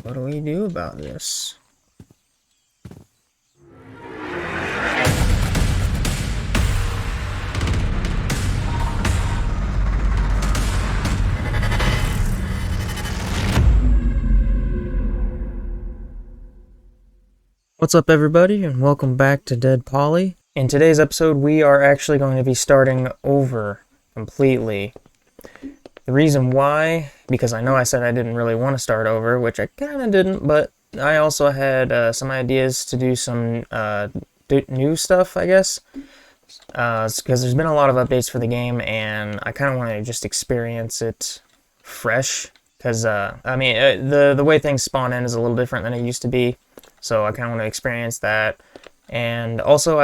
What do we do about this? What's up, everybody, and welcome back to Deadpoly. In today's episode, we are actually going to be starting over completely. The reason why, because I know I said I didn't really want to start over, which I kind of didn't, but I also had some ideas to do some new stuff, I guess. Because there's been a lot of updates for the game, and I kind of want to just experience it fresh. Because, the way things spawn in is a little different than it used to be. So I kind of want to experience that. And also,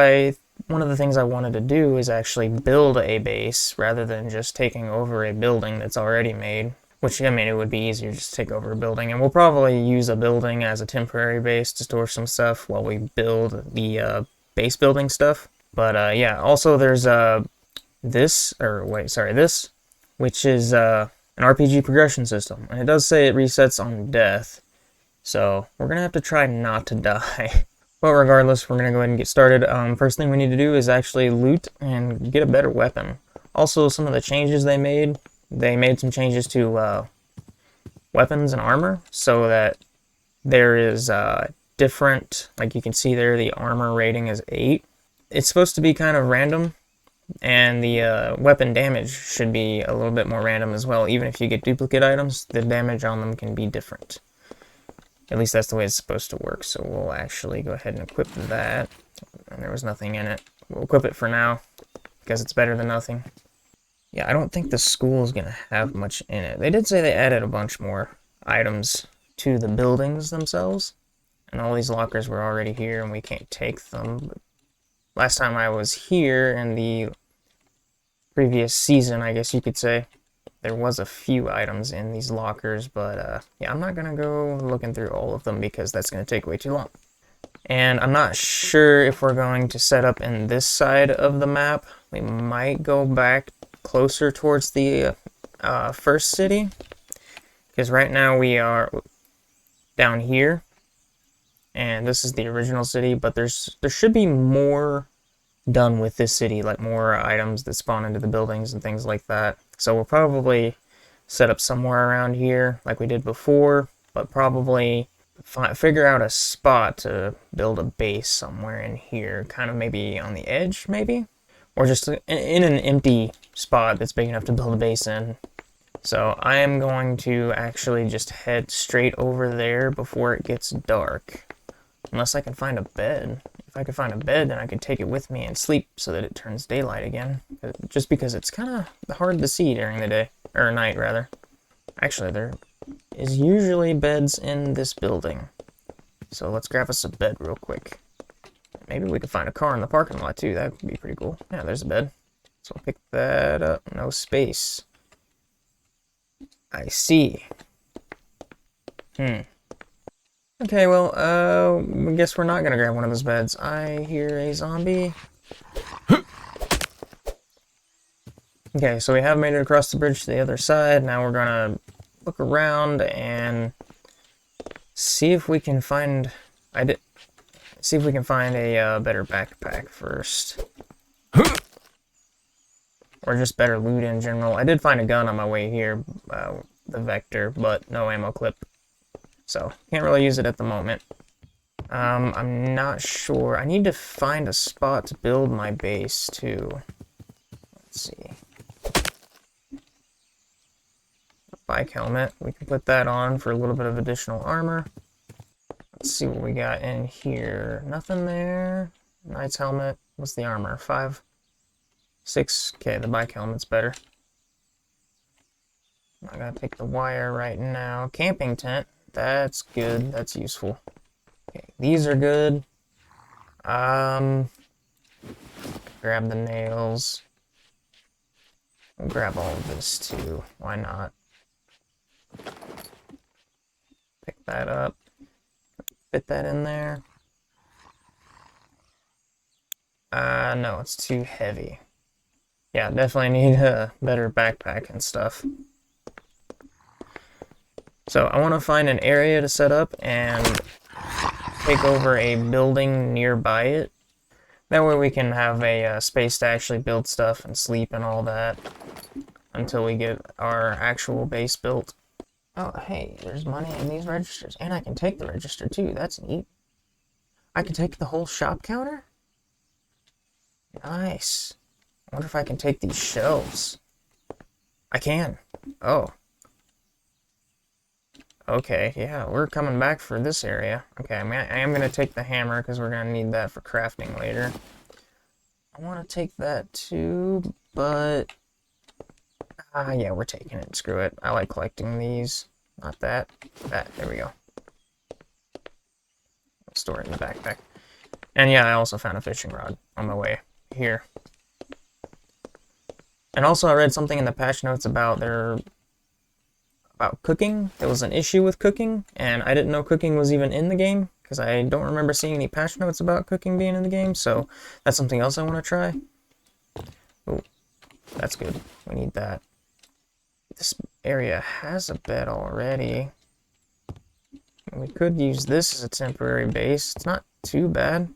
one of the things I wanted to do is actually build a base rather than just taking over a building that's already made. Which, I mean, it would be easier just to take over a building. And we'll probably use a building as a temporary base to store some stuff while we build the base building stuff. But yeah, also there's this, which is an RPG progression system. And it does say it resets on death. So we're going to have to try not to die. But regardless, we're going to go ahead and get started. First thing we need to do is actually loot and get a better weapon. Also, some of the changes they made some changes to weapons and armor so that there is different, like you can see there, the armor rating is 8. It's supposed to be kind of random, and the weapon damage should be a little bit more random as well. Even if you get duplicate items, the damage on them can be different. At least that's the way it's supposed to work, so we'll actually go ahead and equip that. And there was nothing in it. We'll equip it for now, because it's better than nothing. Yeah, I don't think the school is going to have much in it. They did say they added a bunch more items to the buildings themselves. And all these lockers were already here, and we can't take them. But last time I was here, in the previous season, I guess you could say, there was a few items in these lockers, but yeah, I'm not going to go looking through all of them because that's going to take way too long. And I'm not sure if we're going to set up in this side of the map. We might go back closer towards the first city, because right now we are down here, and this is the original city, but there should be more done with this city, like more items that spawn into the buildings and things like that. So we'll probably set up somewhere around here like we did before, but probably figure out a spot to build a base somewhere in here, kind of maybe on the edge, maybe? Or just in an empty spot that's big enough to build a base in. So I am going to actually just head straight over there before it gets dark. Unless I can find a bed. If I could find a bed, then I could take it with me and sleep so that it turns daylight again. Just because it's kind of hard to see during the day. Or night, rather. Actually, there is usually beds in this building. So let's grab us a bed real quick. Maybe we could find a car in the parking lot, too. That would be pretty cool. Yeah, there's a bed. So I'll pick that up. No space. I see. Okay, well, I guess we're not gonna grab one of those beds. I hear a zombie. Okay, so we have made it across the bridge to the other side. Now we're gonna look around and see if we can find... See if we can find a better backpack first. Or just better loot in general. I did find a gun on my way here, the Vector, but no ammo clip. So, can't really use it at the moment. I'm not sure. I need to find a spot to build my base, too. Let's see. Bike helmet. We can put that on for a little bit of additional armor. Let's see what we got in here. Nothing there. Knight's helmet. What's the armor? 5? 6? Okay, the bike helmet's better. I gotta take the wire right now. Camping tent. That's good. That's useful. Okay, these are good. Grab the nails. We'll grab all of this too. Why not? Pick that up. Fit that in there. No, it's too heavy. Yeah, definitely need a better backpack and stuff. So I want to find an area to set up and take over a building nearby it. That way we can have a space to actually build stuff and sleep and all that until we get our actual base built. Oh, hey, there's money in these registers, and I can take the register too. That's neat. I can take the whole shop counter? Nice. I wonder if I can take these shelves. I can. Oh. Okay, yeah, we're coming back for this area. Okay, I am going to take the hammer because we're going to need that for crafting later. I want to take that too, but... yeah, we're taking it. Screw it. I like collecting these. Not that. That. There we go. I'll store it in the backpack. And yeah, I also found a fishing rod on my way here. And also I read something in the patch notes about cooking. There was an issue with cooking, and I didn't know cooking was even in the game, because I don't remember seeing any patch notes about cooking being in the game, so that's something else I want to try. Oh, that's good. We need that. This area has a bed already. We could use this as a temporary base. It's not too bad.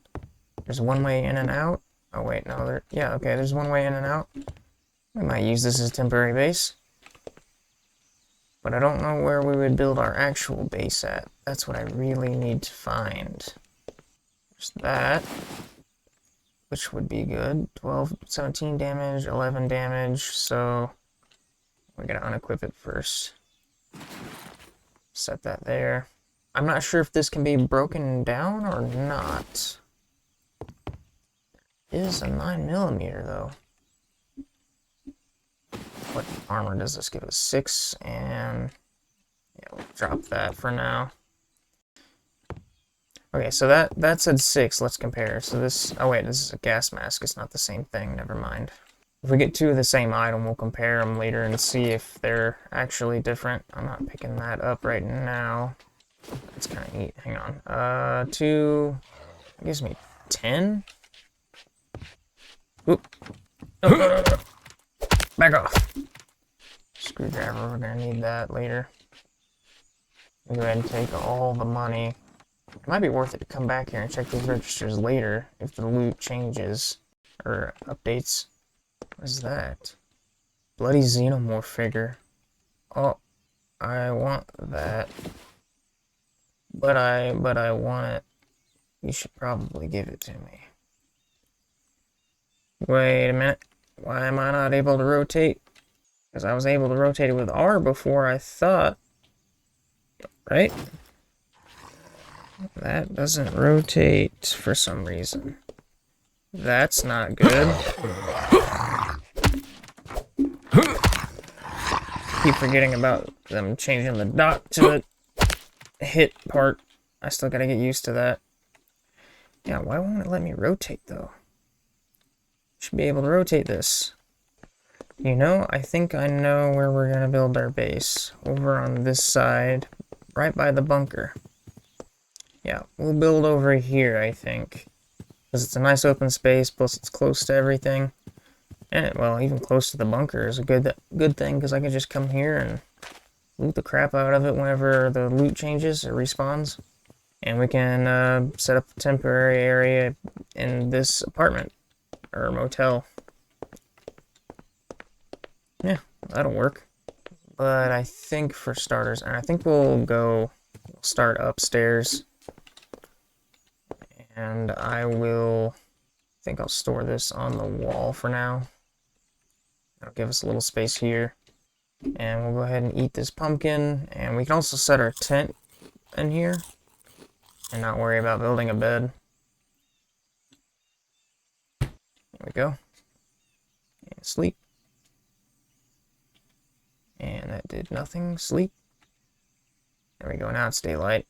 There's one way in and out. Oh wait, no, yeah, okay, there's one way in and out. We might use this as a temporary base. But I don't know where we would build our actual base at. That's what I really need to find. There's that, which would be good. 12, 17 damage, 11 damage, so we're gonna unequip it first. Set that there. I'm not sure if this can be broken down or not. It is a 9mm though. What armor does this give us? 6, and yeah, we'll drop that for now. Okay, so that said 6. Let's compare. So this, oh wait, this is a gas mask. It's not the same thing. Never mind. If we get two of the same item, we'll compare them later and see if they're actually different. I'm not picking that up right now. That's kind of neat. Hang on. 2 gives me 10. Oop. No, no, no, no. Back off. Screwdriver, we're gonna need that later. Go ahead and take all the money. It might be worth it to come back here and check these registers later if the loot changes or updates. What is that? Bloody Xenomorph figure. Oh, I want that. But I want it. You should probably give it to me. Wait a minute. Why am I not able to rotate? Because I was able to rotate it with R before, I thought. Right? That doesn't rotate for some reason. That's not good. Keep forgetting about them changing the dot to the hit part. I still gotta get used to that. Yeah, why won't it let me rotate though? Should be able to rotate this. You know, I think I know where we're gonna build our base. Over on this side, right by the bunker. Yeah, we'll build over here, I think. Because it's a nice open space, plus it's close to everything. And, well, even close to the bunker is a good thing, because I can just come here and loot the crap out of it whenever the loot changes or respawns. And we can set up a temporary area in this apartment, or motel. Yeah, that'll work. But I think for starters, and I think we'll start upstairs. And I think I'll store this on the wall for now. That'll give us a little space here. And we'll go ahead and eat this pumpkin. And we can also set our tent in here and not worry about building a bed. There we go. And sleep. And that did nothing. Sleep. There we go. Now it's daylight.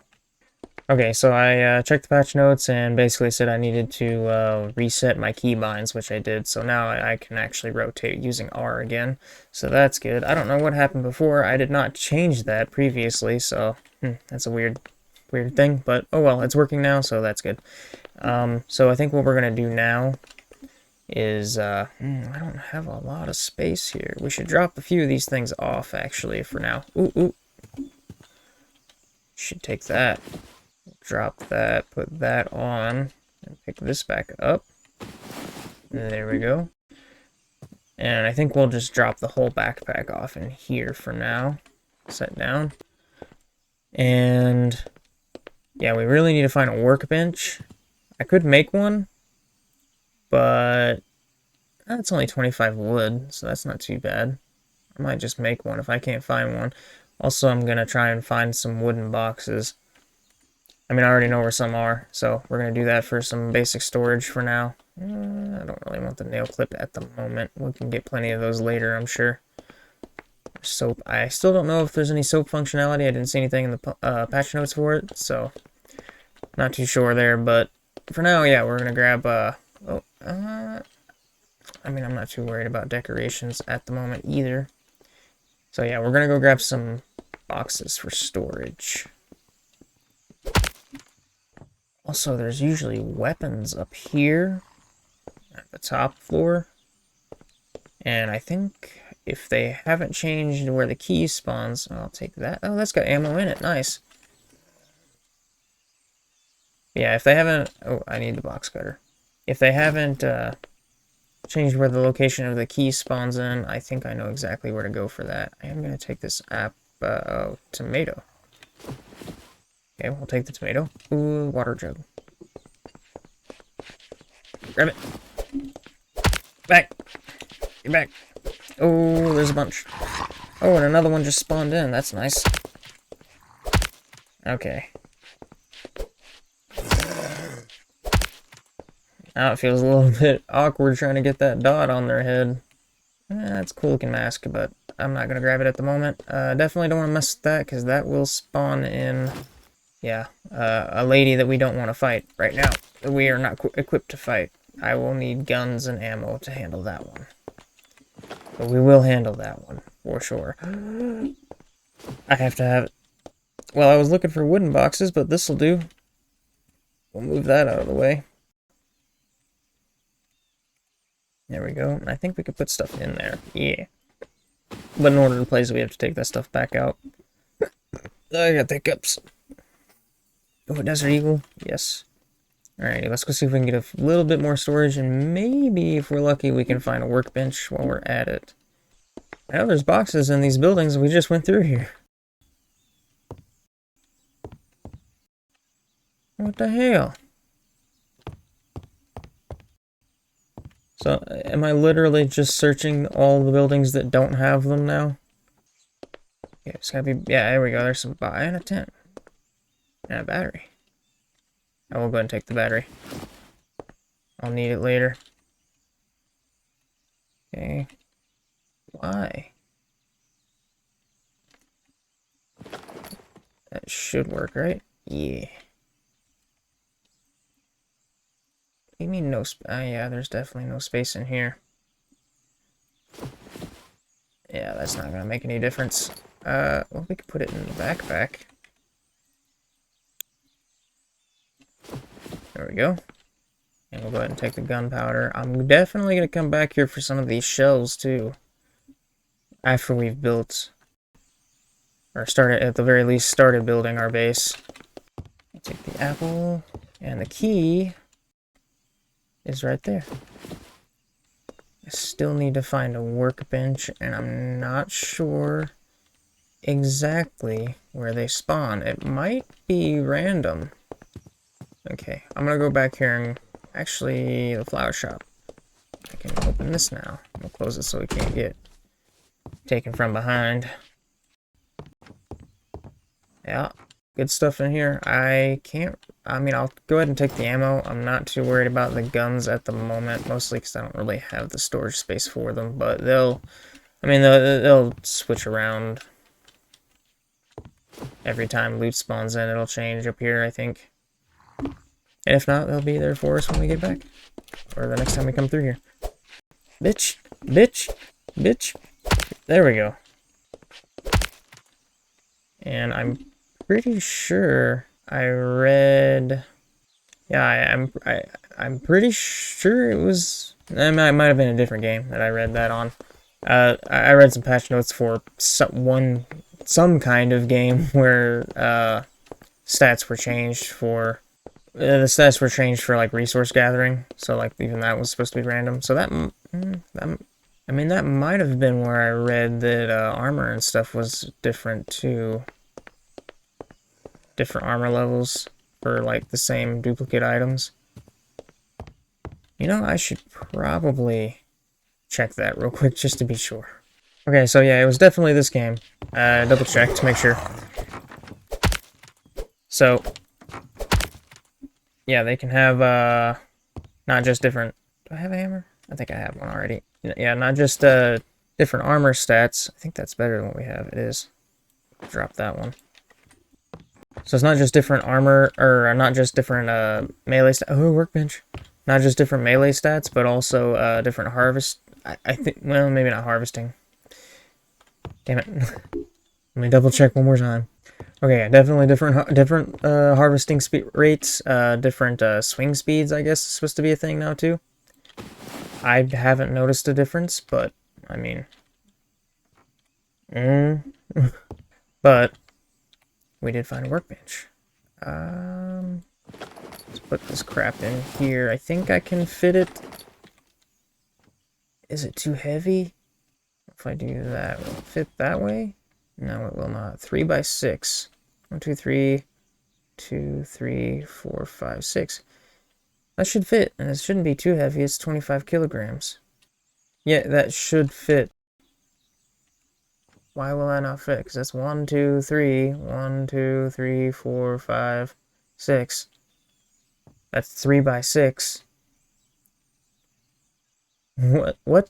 Okay, so I checked the patch notes and basically said I needed to reset my keybinds, which I did. So now I can actually rotate using R again. So that's good. I don't know what happened before. I did not change that previously, so that's a weird thing. But oh well, it's working now, so that's good. So I think what we're going to do now is, I don't have a lot of space here. We should drop a few of these things off, actually, for now. Ooh, ooh. Should take that. Drop that, put that on, and pick this back up. There we go. And I think we'll just drop the whole backpack off in here for now. Set down. And yeah, we really need to find a workbench. I could make one, but that's only 25 wood, so that's not too bad. I might just make one if I can't find one. Also, I'm going to try and find some wooden boxes. I mean, I already know where some are, so we're going to do that for some basic storage for now. I don't really want the nail clip at the moment. We can get plenty of those later, I'm sure. Soap. I still don't know if there's any soap functionality. I didn't see anything in the patch notes for it, so not too sure there. But for now, yeah, we're going to grab... I mean, I'm not too worried about decorations at the moment either. So yeah, we're going to go grab some boxes for storage. Also, there's usually weapons up here at the top floor. And I think if they haven't changed where the key spawns, I'll take that. Oh, that's got ammo in it. Nice. Yeah, if they haven't... Oh, I need the box cutter. If they haven't changed where the location of the key spawns in, I think I know exactly where to go for that. I am going to take this tomato. Okay, we'll take the tomato. Ooh, water jug. Grab it. Back. Get back. Oh, there's a bunch. Oh, and another one just spawned in. That's nice. Okay. Now it feels a little bit awkward trying to get that dot on their head. That's a cool looking mask, but I'm not going to grab it at the moment. Definitely don't want to mess with that, because that will spawn in... Yeah, a lady that we don't want to fight right now. We are not equipped to fight. I will need guns and ammo to handle that one. But we will handle that one, for sure. I have to have it. Well, I was looking for wooden boxes, but this'll do. We'll move that out of the way. There we go. I think we could put stuff in there. Yeah. But in order to place it, we have to take that stuff back out. I got the hiccups. Oh, a Desert Eagle? Yes. Alrighty, let's go see if we can get a little bit more storage, and maybe, if we're lucky, we can find a workbench while we're at it. I know there's boxes in these buildings we just went through here. What the hell? So, am I literally just searching all the buildings that don't have them now? Yeah, it's gotta be... Yeah, there we go. There's some... And a tent. And a battery. I will go ahead and take the battery. I'll need it later. Okay. Why? That should work, right? Yeah. What do you mean no space? Yeah, there's definitely no space in here. Yeah, that's not gonna make any difference. Well, we could put it in the backpack. There we go. And we'll go ahead and take the gunpowder. I'm definitely going to come back here for some of these shells, too. After we've built... Or started, at the very least, started building our base. I'll take the apple. And the key is right there. I still need to find a workbench, and I'm not sure exactly where they spawn. It might be random. Okay, I'm gonna go back here and actually the flower shop. I can open this now. We'll close it so we can't get taken from behind. Yeah, good stuff in here. I mean, I'll go ahead and take the ammo. I'm not too worried about the guns at the moment, mostly because I don't really have the storage space for them, but they'll switch around. Every time loot spawns in, it'll change up here, I think. And if not, they'll be there for us when we get back. Or the next time we come through here. Bitch! Bitch! Bitch! There we go. And I'm pretty sure I read... Yeah, I'm pretty sure it was... It might have been a different game that I read that on. I read some patch notes for some kind of game where stats were changed for like resource gathering, so like even that was supposed to be random. So I mean that might have been where I read that armor and stuff was different too. Different armor levels for like the same duplicate items. You know, I should probably check that real quick just to be sure. Okay, so yeah, it was definitely this game. Double check to make sure. So yeah, they can have not just different. Do I have a hammer? I think I have one already. Yeah, not just different armor stats. I think that's better than what we have. It is. Drop that one. So it's not just different armor, or not just different melee stats. Oh, workbench. Not just different melee stats, but also different harvest. I think, well, maybe not harvesting. Damn it. Let me double check one more time. Okay, yeah, definitely different harvesting speed rates, different swing speeds, I guess, is supposed to be a thing now, too. I haven't noticed a difference, but, I mean... But, we did find a workbench. Let's put this crap in here. I think I can fit it. Is it too heavy? If I do that, will it fit that way? No, it will not. 3 by 6. 1, 2, 3, 2, 3, 4, 5, 6. That should fit, and it shouldn't be too heavy. It's 25 kilograms. Yeah, that should fit. Why will that not fit? Because that's 1, 2, 3. 1, 2, 3, 4, 5, 6. That's 3 by 6. What?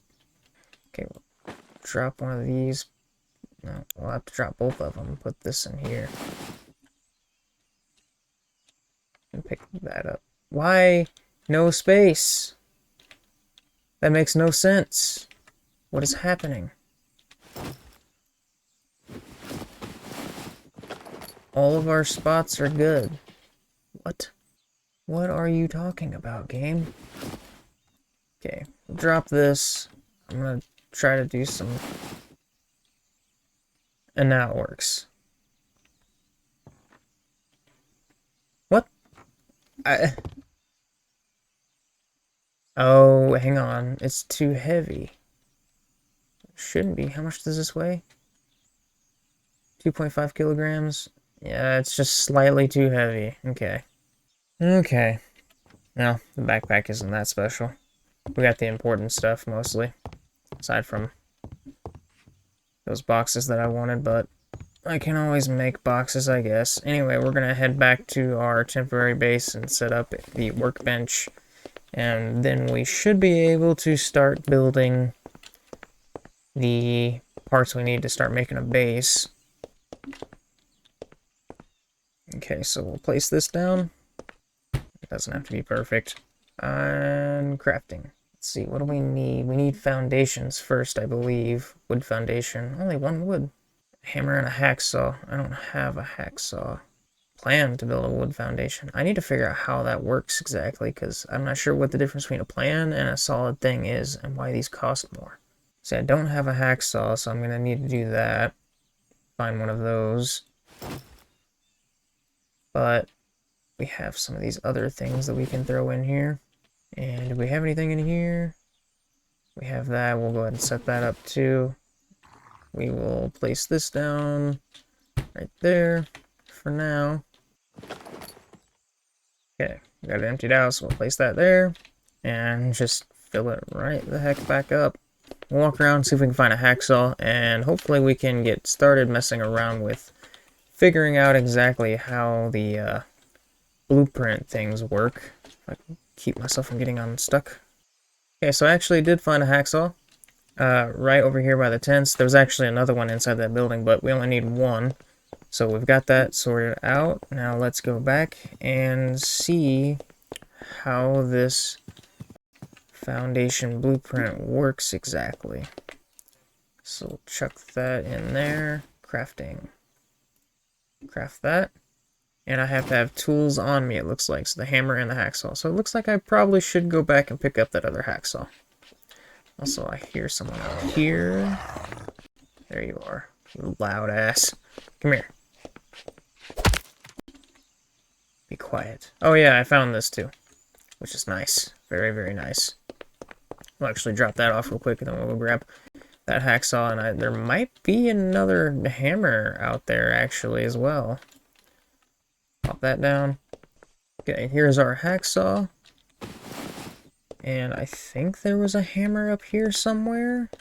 Okay, we'll drop one of these. No, we'll have to drop both of them and put this in here. And pick that up. Why? No space. That makes no sense. What is happening? All of our spots are good. What? What are you talking about, game? Okay, drop this. I'm gonna try to do some... And now it works. What? Oh, hang on. It's too heavy. Shouldn't be. How much does this weigh? 2.5 kilograms? Yeah, it's just slightly too heavy. Okay. Okay. No, the backpack isn't that special. We got the important stuff, mostly. Aside from those boxes that I wanted, but I can always make boxes, I guess. Anyway, we're gonna head back to our temporary base and set up the workbench. And then we should be able to start building the parts we need to start making a base. Okay, so we'll place this down. It doesn't have to be perfect. And crafting. Let's see, what do we need? We need foundations first, I believe. Wood foundation. Only one wood. A hammer and a hacksaw. I don't have a hacksaw. Plan to build a wood foundation. I need to figure out how that works exactly, because I'm not sure what the difference between a plan and a solid thing is, and why these cost more. See, I don't have a hacksaw, so I'm going to need to do that. Find one of those. But we have some of these other things that we can throw in here. And do we have anything in here? We have that. We'll go ahead and set that up too. We will place this down right there for now. Okay, we got it emptied out, so we'll place that there. And just fill it right the heck back up. We'll walk around, see if we can find a hacksaw, and hopefully we can get started messing around with figuring out exactly how the blueprint things work. If I can keep myself from getting unstuck. Okay, so I actually did find a hacksaw right over here by the tents. There was actually another one inside that building, but we only need one. So we've got that sorted out. Now let's go back and see how this foundation blueprint works exactly. So chuck that in there. Crafting. Craft that. And I have to have tools on me, it looks like. So the hammer and the hacksaw. So it looks like I probably should go back and pick up that other hacksaw. Also, I hear someone out here. There you are, you loud ass. Come here. Be quiet. Oh yeah, I found this too, which is nice. Very, very nice. We'll actually drop that off real quick, and then we'll go grab that hacksaw, and there might be another hammer out there, actually, as well. Pop that down. Okay, here's our hacksaw. And I think there was a hammer up here somewhere.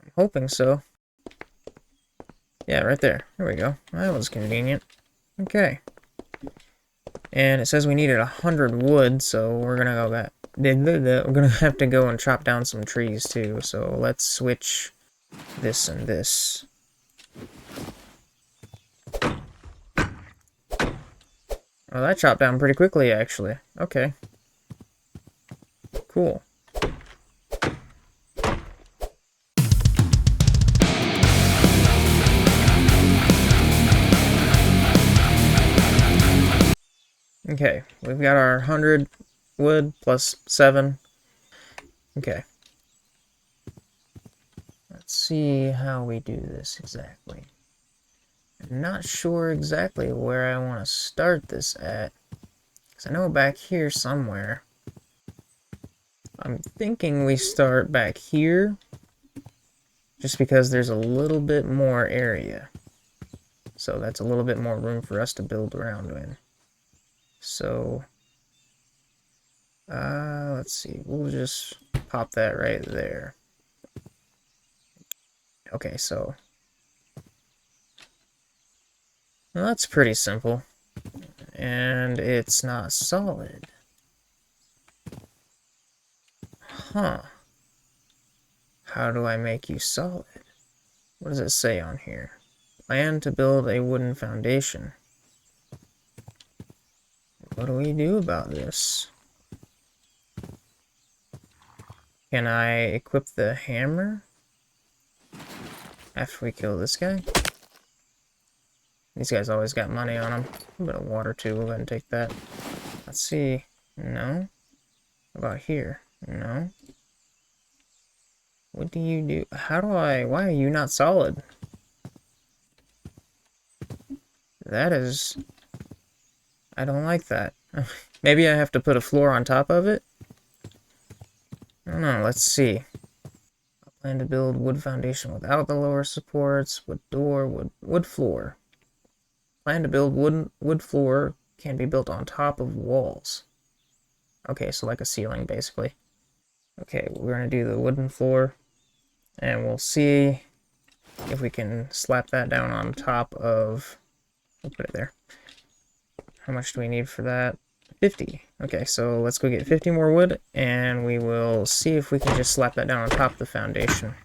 I'm hoping so. Yeah, right there. There we go. That was convenient. Okay. And it says we needed 100 wood, so we're gonna go back. We're gonna have to go and chop down some trees too. So let's switch this and this. Oh, that chopped down pretty quickly, actually. Okay. Cool. Okay, we've got our 100 wood plus 7. Okay. Let's see how we do this exactly. I'm not sure exactly where I want to start this at, because I know back here somewhere. I'm thinking we start back here, just because there's a little bit more area. So that's a little bit more room for us to build around in. So, let's see, we'll just pop that right there. Okay, so, well, that's pretty simple. And it's not solid. Huh. How do I make you solid? What does it say on here? Plan to build a wooden foundation. What do we do about this? Can I equip the hammer after we kill this guy? These guys always got money on them. A bit of water too, we'll go ahead and take that. Let's see. No. What about here? No. What do you do? Why are you not solid? That is... I don't like that. Maybe I have to put a floor on top of it? I don't know, let's see. I plan to build wood foundation without the lower supports, wood door, wood floor. Plan to build wood floor can be built on top of walls. Okay, so like a ceiling, basically. Okay, we're gonna do the wooden floor, and we'll see if we can slap that down on top of... We'll put it there. How much do we need for that? 50. Okay, so let's go get 50 more wood, and we will see if we can just slap that down on top of the foundation.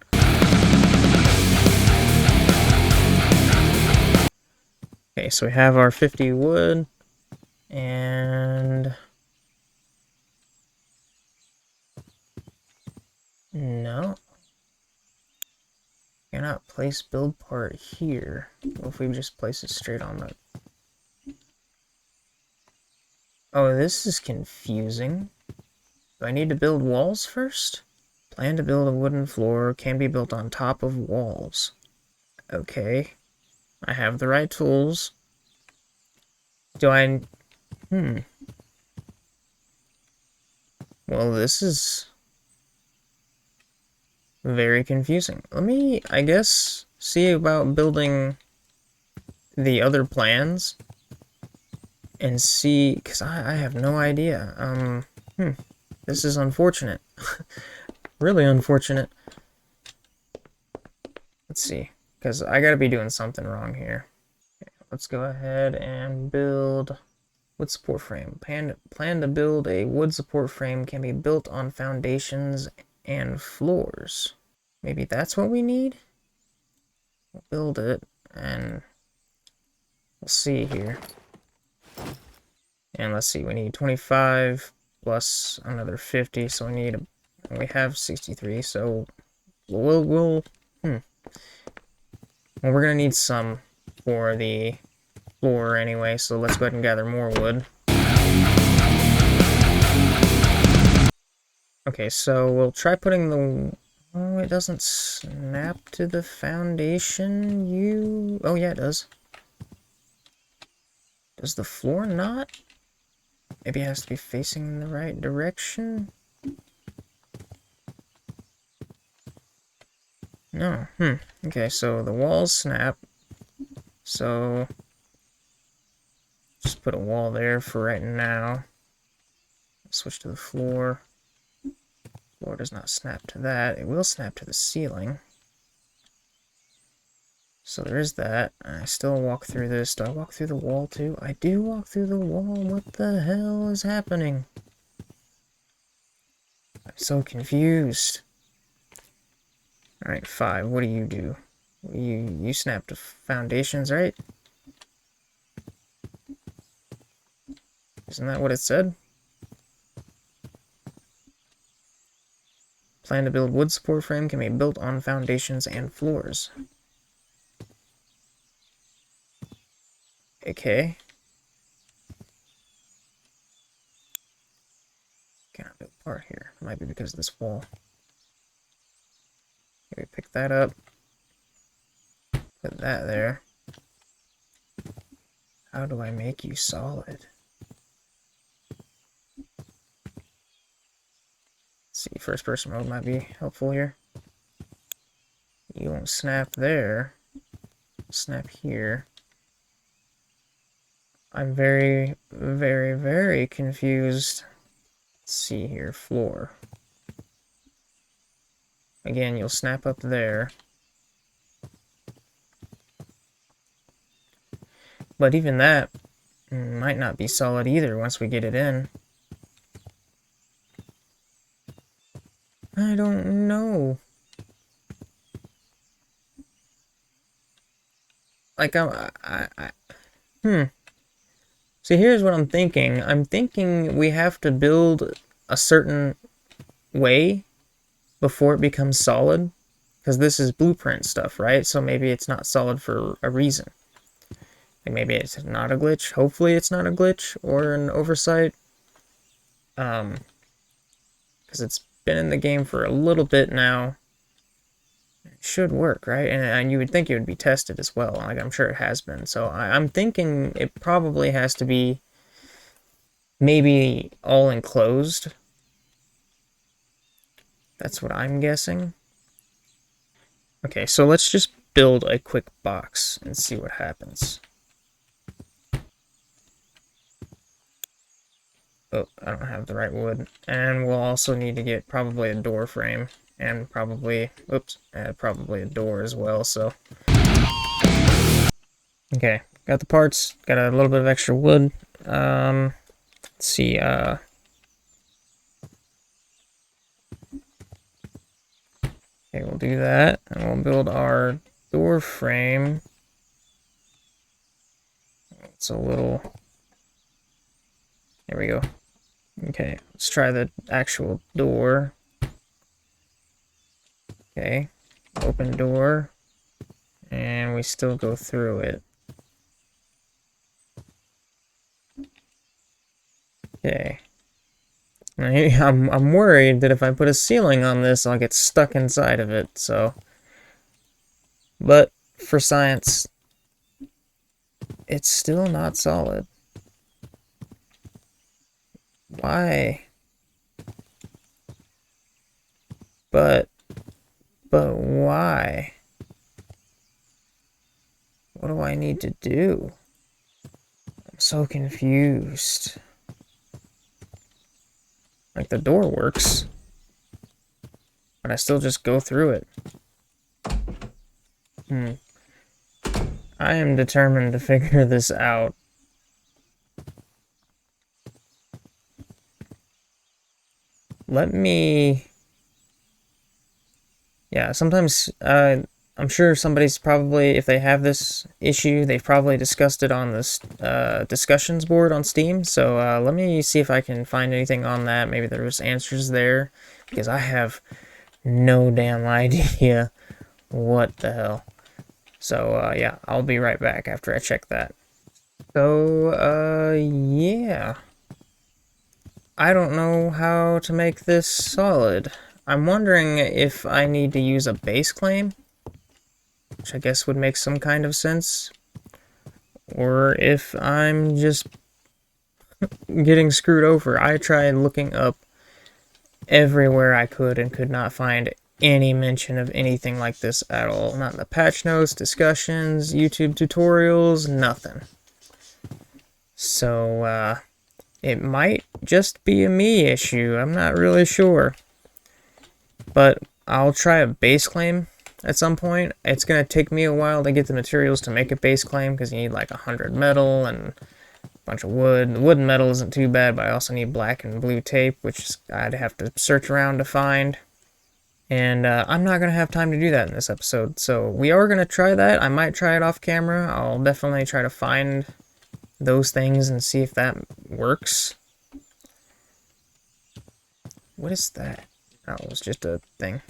Okay, so we have our 50 wood, and... No. Cannot place build part here. What if we just place it straight on the... Oh, this is confusing. Do I need to build walls first? Plan to build a wooden floor, can be built on top of walls. Okay. I have the right tools. Do I... Well, this is very confusing. Let me, I guess, see about building the other plans and see, because I have no idea. This is unfortunate. Really unfortunate. Let's see, because I gotta be doing something wrong here. Okay, let's go ahead and build wood support frame. Plan to build a wood support frame can be built on foundations and floors. Maybe that's what we need? We'll build it, and we'll see here. And let's see, we need 25 plus another 50, so we have 63, so well, we're gonna need some for the floor anyway, so let's go ahead and gather more wood. Okay, so we'll try putting the... Oh, it doesn't snap to the foundation. Oh yeah, it does. Does the floor not? Maybe it has to be facing in the right direction? No. Okay, so the walls snap. So just put a wall there for right now. Switch to the floor. Floor does not snap to that. It will snap to the ceiling. So there is that. I still walk through this. Do I walk through the wall too? I do walk through the wall. What the hell is happening? I'm so confused. Alright, 5. What do you do? You snap to foundations, right? Isn't that what it said? Plan to build wood support frame can be built on foundations and floors. Okay. Cannot build part here. Might be because of this wall. Maybe pick that up. Put that there. How do I make you solid? Let's see, first person mode might be helpful here. You won't snap there. Snap here. I'm very, very, very confused. Let's see here, floor. Again, you'll snap up there. But even that might not be solid either once we get it in. I don't know. Like, See, here's what I'm thinking. I'm thinking we have to build a certain way before it becomes solid. Because this is blueprint stuff, right? So maybe it's not solid for a reason. Like maybe it's not a glitch. Hopefully it's not a glitch or an oversight. Because it's been in the game for a little bit now. It should work, right? And you would think it would be tested as well. Like I'm sure it has been. So I'm thinking it probably has to be maybe all enclosed. That's what I'm guessing. Okay, so let's just build a quick box and see what happens. Oh, I don't have the right wood. And we'll also need to get probably a door frame. And probably, probably a door as well, so. Okay, got the parts, got a little bit of extra wood. Let's see, okay, we'll do that, and we'll build our door frame. It's a little, there we go. Okay, let's try the actual door. Okay, open door, and we still go through it. Okay. I'm worried that if I put a ceiling on this, I'll get stuck inside of it, so. But for science, it's still not solid. Why? But why? What do I need to do? I'm so confused. Like, the door works, but I still just go through it. I am determined to figure this out. Let me... Yeah, sometimes, I'm sure somebody's probably, if they have this issue, they've probably discussed it on this discussions board on Steam. So let me see if I can find anything on that. Maybe there's answers there, because I have no damn idea what the hell. So yeah, I'll be right back after I check that. So yeah, I don't know how to make this solid. I'm wondering if I need to use a base claim, which I guess would make some kind of sense, or if I'm just getting screwed over. I tried looking up everywhere I could and could not find any mention of anything like this at all. Not in the patch notes, discussions, YouTube tutorials, nothing. So, it might just be a me issue. I'm not really sure. But I'll try a base claim at some point. It's going to take me a while to get the materials to make a base claim because you need like 100 metal and a bunch of wood. The wood and metal isn't too bad, but I also need black and blue tape, which I'd have to search around to find. And I'm not going to have time to do that in this episode. So we are going to try that. I might try it off camera. I'll definitely try to find those things and see if that works. What is that? Oh, it was just a thing.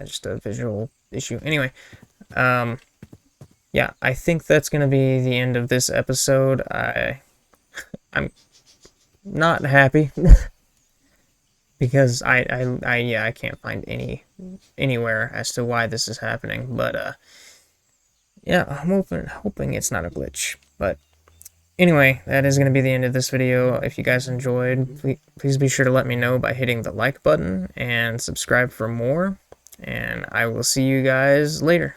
Just a visual issue. Anyway, yeah, I think that's gonna be the end of this episode. I'm not happy because I can't find anywhere as to why this is happening. But yeah, I'm hoping it's not a glitch. But anyway, that is going to be the end of this video. If you guys enjoyed, please be sure to let me know by hitting the like button and subscribe for more. And I will see you guys later.